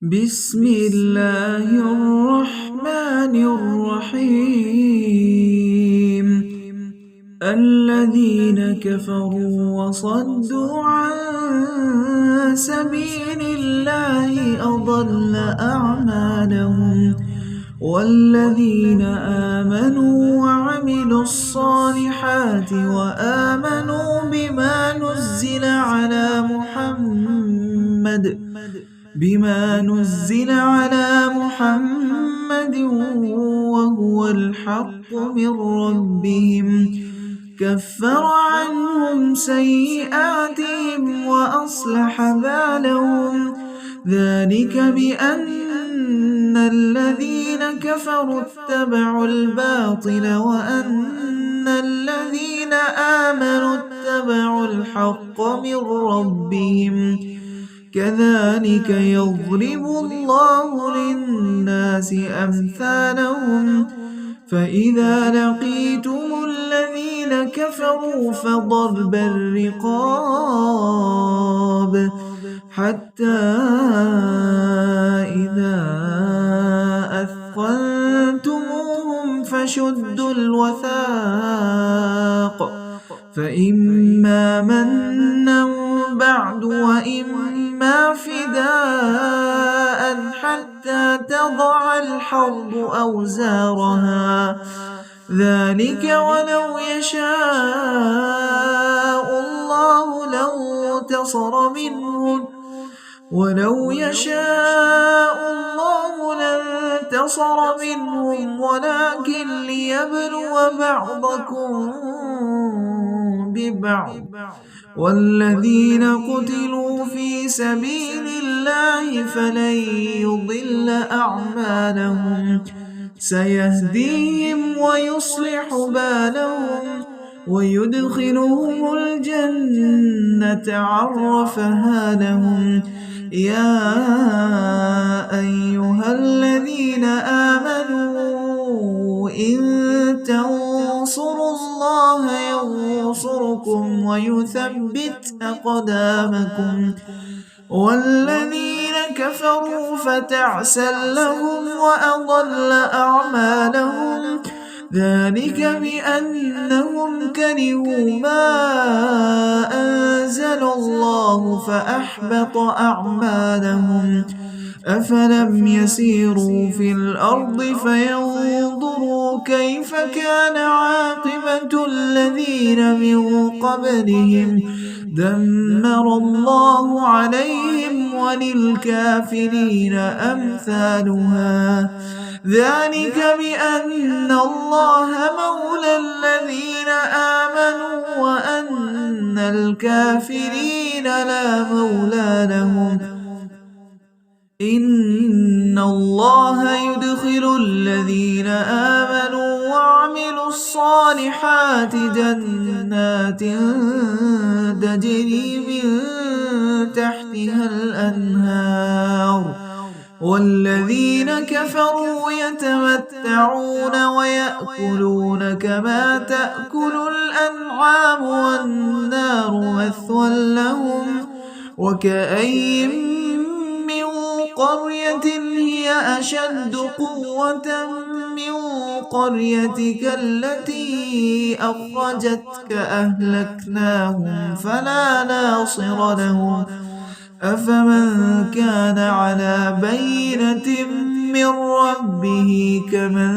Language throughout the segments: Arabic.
بسم الله الرحمن الرحيم. الذين كفروا وصدوا عن سبيل الله أضل أعمالهم، والذين آمنوا وعملوا الصالحات وآمنوا بما نزل على محمد وهو الحق من ربهم كفر عنهم سيئاتهم وأصلح بالهم، ذلك بأن الذين كفروا اتبعوا الباطل وأن الذين آمنوا اتبعوا الحق من ربهم، كذلك يضرب الله للناس أمثالهم. فإذا لقيتم الذين كفروا فضرب الرقاب حتى إذا أثخنتموهم فشدوا الوثاق، فإما منا بعد وإما فداء حتى تضع الحرب أوزارها، ذلك ولو يشاء الله لانتصر منهم ولكن ليبلو بعضكم ببعض، والذين قتلوا في سبيل الله فلن يضل أعمالهم، سيهديهم ويصلح بالهم ويدخلهم الجنة عرفها لهم. يا أيها الذين آمنوا إن تنصروا الله ينصركم ويثبت أقدامكم، والذين كفروا فتعسا لهم وأضل أعمالهم، ذلك بأنهم كرهوا ما أنزل الله فأحبط أعمالهم. أفلم يسيروا في الأرض فينظروا كيف كان عاقبة الذين من قبلهم، دمر الله عليهم وللكافرين أمثالها، ذلك بأن الله مولى الذين آمنوا وأن الكافرين لا مولى لهم. إن الله يدخل الذين آمنوا وعملوا الصالحات جنات تجري من تحتها الأنهار، والذين كفروا يتمتعون ويأكلون كما تأكل الأنعام والنار مثوى لهم. وكأين من قرية هي أشد قوة من قريتك التي أخرجتك أهلكناهم فلا ناصر لهم. أفمن كان على بينة من ربه كمن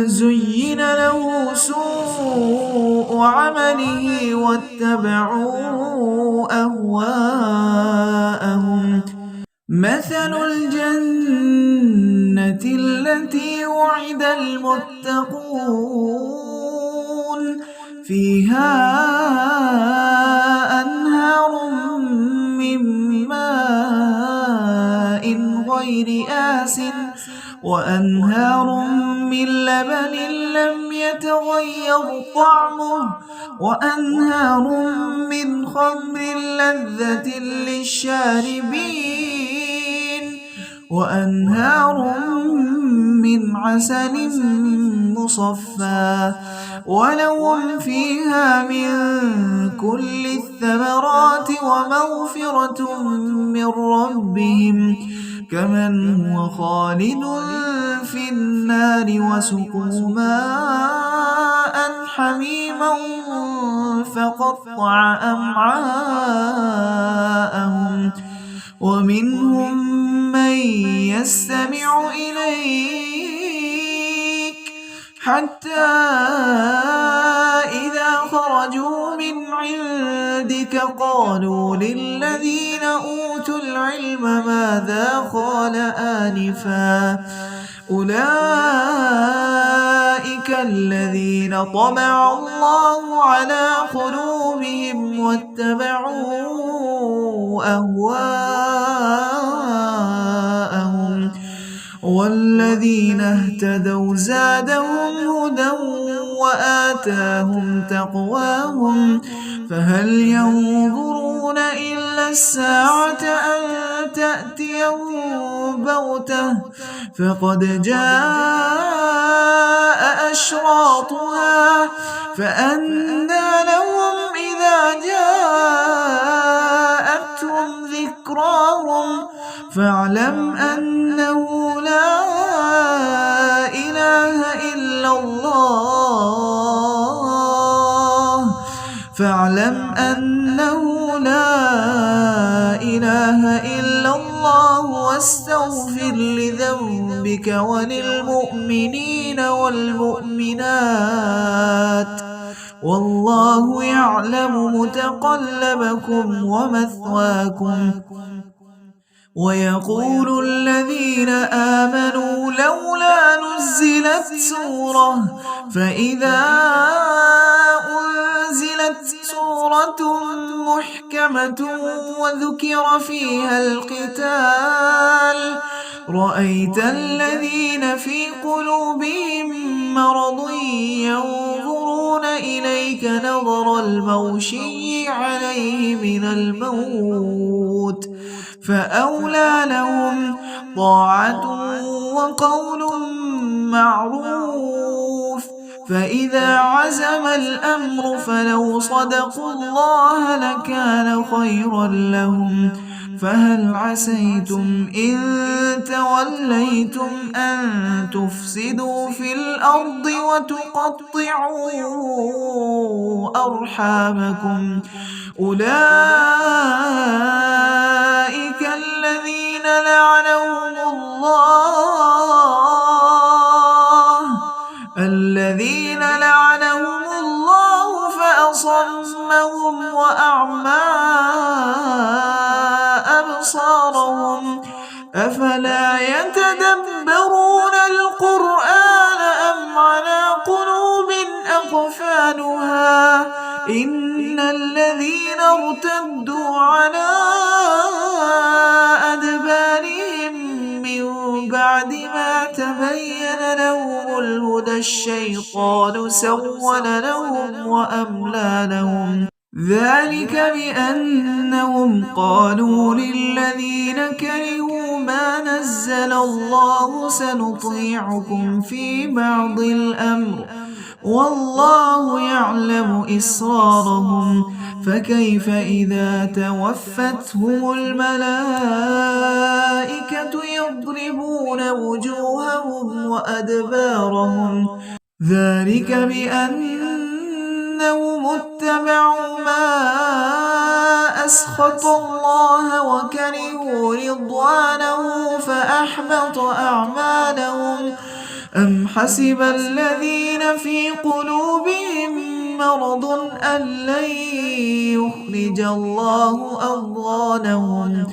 زين له سوء عمله واتبعوا أهواءهم. مثل الجنة التي وعد المتقون فيها أنهار من ماء غير آسٍ وأنهار من لبن لم يتغير طعمه وأنهار من خمر لذة للشاربين وأنهار من من عسل مصفى ولهم فيها من كل الثمرات ومغفرة من ربهم كمن هو خالد في النار وسقوا ماء حميما فقطع أمعاءهم ومنهم من يستمع إليك حتى إذا خرجوا من عندك قالوا للذين أوتوا العلم ماذا قال آنفا أولئك الذين طبع الله على قلوبهم واتبعوا أهواءهم والذين اهتدوا زادهم هدى وآتاهم تقواهم فهل ينظرون إلا الساعة أن تأتيهم بغتة فقد جاء أشراطها فأنى لهم إذا جاءتهم ذكراهم فاعلم أنه لا إله إلا الله فاعلم أنه لا إله إلا الله واستغفر لذنبك وللمؤمنين والمؤمنات والله يعلم متقلبكم ومثواكم ويقول الذين آمنوا لولا نزلت سورة فإذا أنزلت سورة محكمة وذكر فيها القتال رأيت الذين في قلوبهم مرض ينظرون إليك نظر المغشي عليه من الموت فأولى لهم طاعة وقول معروف فإذا عزم الأمر فلو صدقوا الله لكان خيرا لهم فهل عسيتم إن توليتم أن تفسدوا في الأرض وتقطعوا أرحامكم أولئك الذين لعنهم الله فأصمهم وأعمى أبصارهم أفلا يتدبرون القرآن أم على قلوب أقفالها إن الذين ارتدوا على أدبارهم من بعد ما تبين لهم الهدى الشيطان سول لهم وأملى لهم ذلك بأنهم قالوا للذين كرهوا ما نزل الله سنطيعكم في بعض الأمر والله يعلم إسرارهم فكيف إذا توفتهم الملائكة يضربون وجوههم وأدبارهم ذلك بأنهم اتبعوا ما أسخط الله وكرهوا رضوانه فأحبط أعمالهم أم حسب الذين في قلوبهم مرض أن لن يخرج الله أضغانهم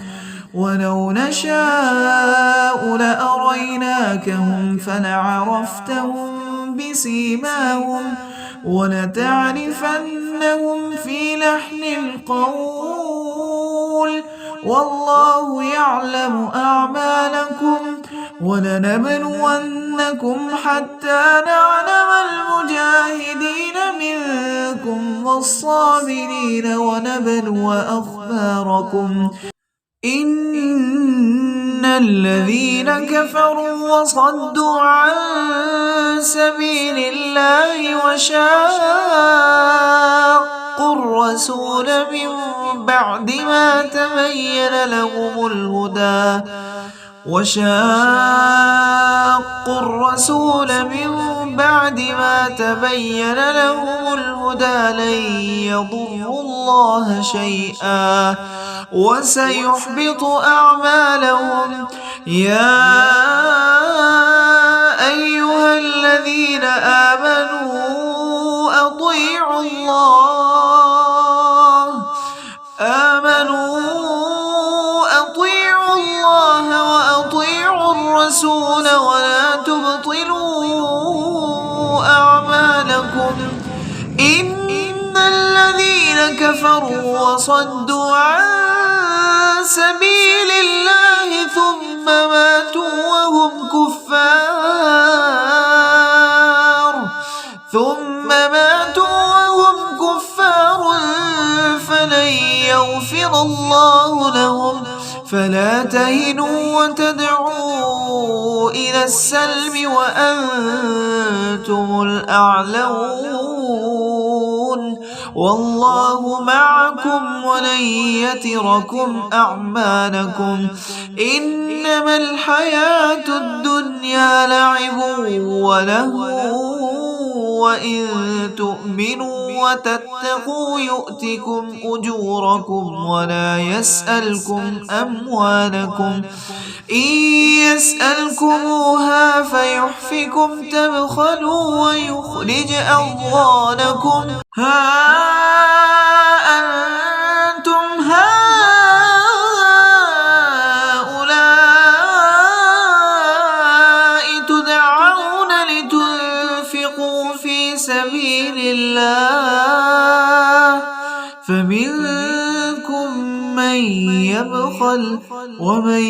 ولو نشاء لأريناكهم فلعرفتهم بسيماهم ولتعرفنهم في لحن القول والله يعلم أعمالكم ولنبلونكم حتى نعلم المجاهدين منكم والصابرين ونبلو أخباركم إن الذين كفروا وصدوا عن سبيل الله وشاقوا الرسول من بعد ما تبين لهم الهدى لن يضروا الله شيئا وسيحبط أعمالهم. يا أيها الذين آمنوا أطيعوا الله وأطيعوا الرسول ولا تبطلوا أعمالكم. إن الذين كفروا وصدوا عن سبيل الله ثم ماتوا وهم كفار فلن يغفر الله لهم. فلا تهنوا وتدعوا إلى السلم وأنتم الأعلون والله معكم ولن يتركم أعمالكم. إنما الحياة الدنيا لعب ولهو وإن تؤمنوا وتتقوا يؤتكم أجوركم ولا يسألكم أموالكم. إن يسألكموها فيحفكم تبخلوا ويخرج أضغانكم. ها أنتم هؤلاء تدعون لتنفقوا في سبيل الله فمنكم من يبخل ومن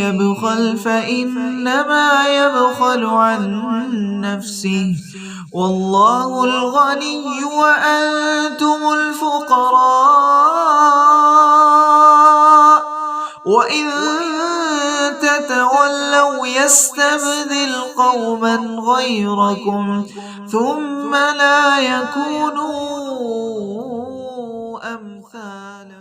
يبخل فإنما يبخل عن نفسه والله الغني وأنتم الفقراء وإن تتولوا يستبدل قوما غيركم ثم لا يكونوا أمثالكم.